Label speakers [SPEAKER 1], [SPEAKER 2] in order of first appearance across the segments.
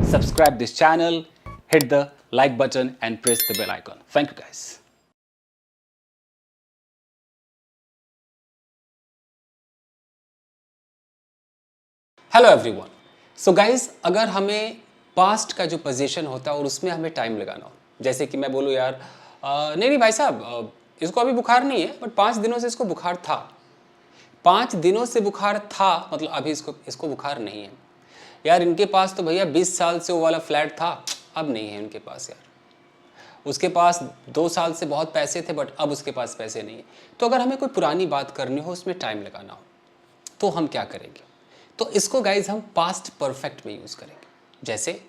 [SPEAKER 1] subscribe this channel, hit the like button and press the bell icon. Thank you guys. Hello everyone. So guys, अगर हमें past का जो position होता है और उसमें हमें टाइम लगाना हो, जैसे कि मैं बोलूँ यार नहीं भाई साहब, इसको अभी बुखार नहीं है बट 5 दिनों से इसको बुखार था. 5 दिनों से बुखार था मतलब अभी इसको बुखार नहीं है. यार इनके पास तो भैया 20 साल से वो वाला फ्लैट था, अब नहीं है उनके पास. यार उसके पास 2 साल से बहुत पैसे थे बट अब उसके पास पैसे नहीं है. तो अगर हमें कोई पुरानी बात करनी हो, उसमें टाइम लगाना हो, तो हम क्या करेंगे? तो इसको गाइज हम पास्ट परफेक्ट में यूज़ करेंगे. जैसे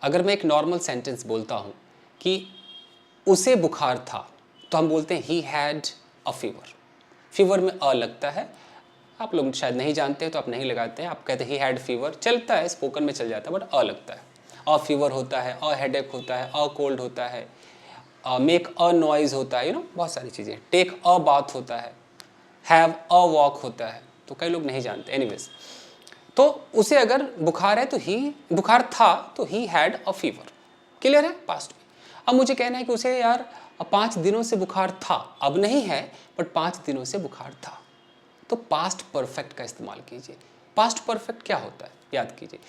[SPEAKER 1] अगर मैं एक नॉर्मल सेंटेंस बोलता हूँ कि उसे बुखार था, तो हम बोलते हैं he had a fever. Fever में अ लगता है. आप लोग शायद नहीं जानते तो आप नहीं लगाते हैं, आप कहते हैं ही हैड फीवर, चलता है, स्पोकन में चल जाता है, बट अ लगता है. अ फीवर होता है, अ हेडेक होता है, अ कोल्ड होता है, मेक अ नॉइज होता है, बहुत सारी चीज़ें. टेक अ बाथ होता है, हैव अ वॉक होता है. तो कई लोग नहीं जानते. एनीवेज, तो उसे अगर बुखार है तो बुखार था तो he had a fever. Clear है पास्ट में. अब मुझे कहना है कि उसे यार 5 दिनों से बुखार था, अब नहीं है बट 5 दिनों से बुखार था. तो पास्ट परफेक्ट का इस्तेमाल कीजिए. पास्ट परफेक्ट क्या होता है याद कीजिए.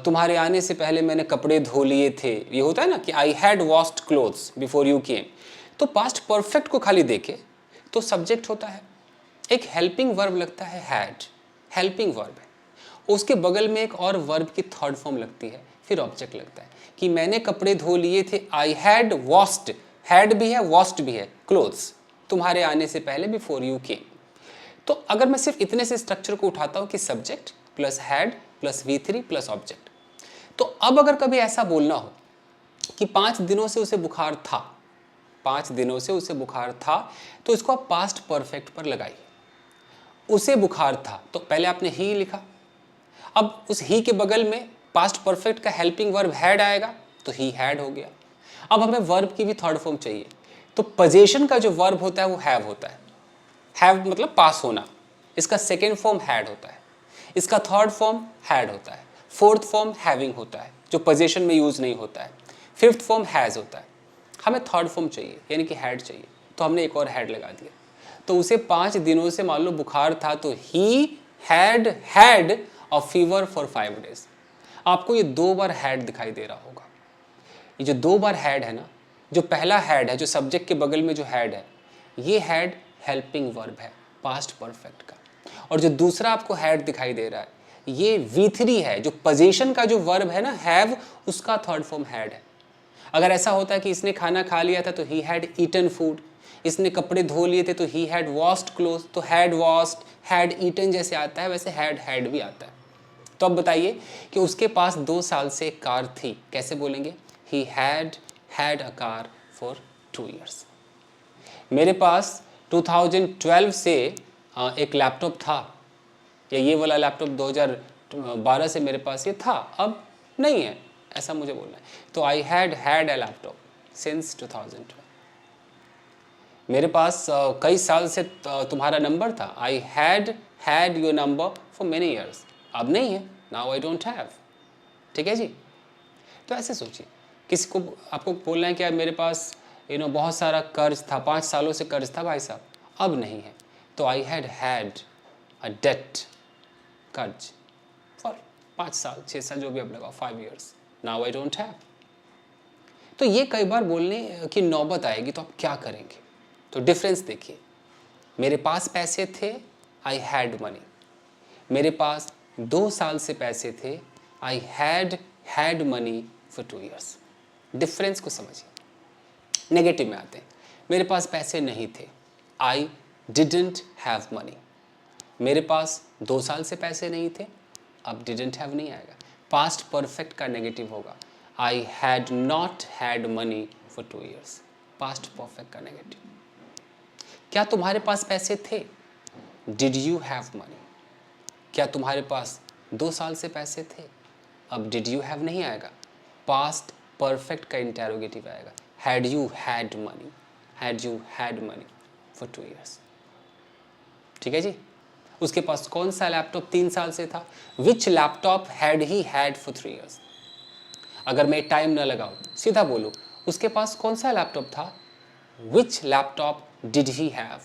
[SPEAKER 1] तुम्हारे आने से पहले मैंने कपड़े धो लिए थे, ये होता है ना कि I had washed clothes before you came. तो पास्ट परफेक्ट को खाली देखे तो सब्जेक्ट होता है, एक हेल्पिंग वर्ब लगता है हैड, हेल्पिंग वर्ब है. उसके बगल में एक और वर्ब की थर्ड फॉर्म लगती है, फिर ऑब्जेक्ट लगता है कि मैंने कपड़े धो लिए थे. आई हैड वॉश्ड, हैड भी है वॉश्ड भी है, क्लोथ्स, तुम्हारे आने से पहले, बिफोर यू केम. तो अगर मैं सिर्फ इतने से स्ट्रक्चर को उठाता हूँ कि subject plus had plus V3 plus object, तो अब अगर कभी ऐसा बोलना हो कि 5 दिनों से उसे बुखार था, 5 दिनों से उसे बुखार था, तो इसको आप पास्ट परफेक्ट पर लगाइए. उसे बुखार था तो पहले आपने ही लिखा, अब उस ही के बगल में पास्ट परफेक्ट का हेल्पिंग वर्ब हैड आएगा तो ही हैड हो गया. अब हमें वर्ब की भी थर्ड फॉर्म चाहिए, तो पोजीशन का जो वर्ब होता है वो हैव होता है. हैव मतलब पास होना, इसका सेकेंड फॉर्म हैड होता है, इसका थर्ड फॉर्म हैड होता है, फोर्थ फॉर्म हैविंग होता है जो पोजीशन में यूज नहीं होता है, फिफ्थ फॉर्म हैज़ होता है. हमें थर्ड फॉर्म चाहिए यानी कि हैड चाहिए, तो हमने एक और हैड लगा दिया. तो उसे 5 दिनों से मान लो बुखार था तो he had had a fever for 5 days. आपको ये 2 बार हैड दिखाई दे रहा होगा. ये जो 2 बार हैड है ना, जो पहला हैड है जो सब्जेक्ट के बगल में जो हैड है, ये हैड हेल्पिंग वर्ब है पास्ट परफेक्ट का. और जो दूसरा आपको हैड दिखाई दे रहा है ये V3 है, जो पोजीशन का जो वर्ब है ना हैव, उसका थर्ड फॉर्म हैड है. अगर ऐसा होता है कि इसने खाना खा लिया था तो ही हैड ईटन फूड, इसने कपड़े धो लिए थे तो ही हैड वॉश्ड क्लोथ, तो हैड वॉश्ड हैड ईटन जैसे आता है वैसे हैड भी आता है. तो अब बताइए कि उसके पास 2 साल से एक कार थी, कैसे बोलेंगे? He had a car for 2 years. मेरे पास 2012 से एक लैपटॉप था, या ये वाला लैपटॉप 2012 से मेरे पास ये था, अब नहीं है, ऐसा मुझे बोलना है. तो I had a laptop since 2012. मेरे पास कई साल से तुम्हारा नंबर था, I had your number for many years, अब नहीं है, नाउ आई डोंट हैव. ठीक है जी. तो ऐसे सोचिए, किसी को आपको बोलना है कि यार मेरे पास बहुत सारा कर्ज था, 5 सालों से कर्ज था भाई साहब, अब नहीं है, तो आई हैड अ डेट, कर्ज फॉर 5 साल 6 साल जो भी आप लगाओ, 5 years, now I don't have. तो ये कई बार बोलने की नौबत आएगी तो आप क्या करेंगे? तो डिफरेंस देखिए. मेरे पास पैसे थे, आई हैड मनी. मेरे पास 2 साल से पैसे थे, I had money for 2 years. Difference को समझिए. नेगेटिव में आते हैं. मेरे पास पैसे नहीं थे, आई डिडंट हैव मनी. मेरे पास 2 साल से पैसे नहीं थे, अब डिडंट हैव नहीं आएगा, पास्ट परफेक्ट का नेगेटिव होगा. I had not had money for 2 years, past perfect का नेगेटिव. क्या तुम्हारे पास पैसे थे? Did you have money. क्या तुम्हारे पास 2 साल से पैसे थे? अब डिड यू हैव नहीं आएगा, पास्ट परफेक्ट का इंटेरोगेटिव आएगा. Had you had money for 2 years. ठीक है जी. उसके पास कौन सा लैपटॉप 3 साल से था? Which laptop had he had for 3 years. अगर मैं टाइम ना लगाऊं, सीधा बोलो, उसके पास कौन सा लैपटॉप था? Which laptop did he have?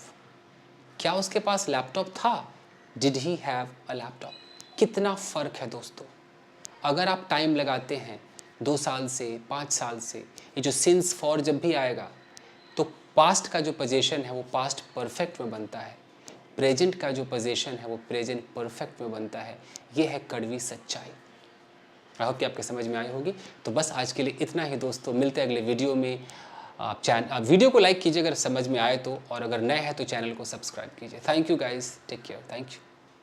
[SPEAKER 1] क्या उसके पास लैपटॉप था? Did he have a laptop? कितना फ़र्क है दोस्तों। अगर आप टाइम लगाते हैं 2 साल से, 5 साल से, ये जो सिंस फॉर जब भी आएगा तो पास्ट का जो पोजीशन है वो पास्ट परफेक्ट में बनता है, प्रेजेंट का जो पोजीशन है वो प्रेजेंट परफेक्ट में बनता है। ये है कड़वी सच्चाई। आई होप कि आपके समझ में आई होगी। तो बस आज के लिए इतना ही दोस्तों, मिलते हैं अगले वीडियो में। आप वीडियो को लाइक कीजिए अगर समझ में आए तो, और अगर नए हैं तो चैनल को सब्सक्राइब कीजिए। Thank you guys, take care, thank you.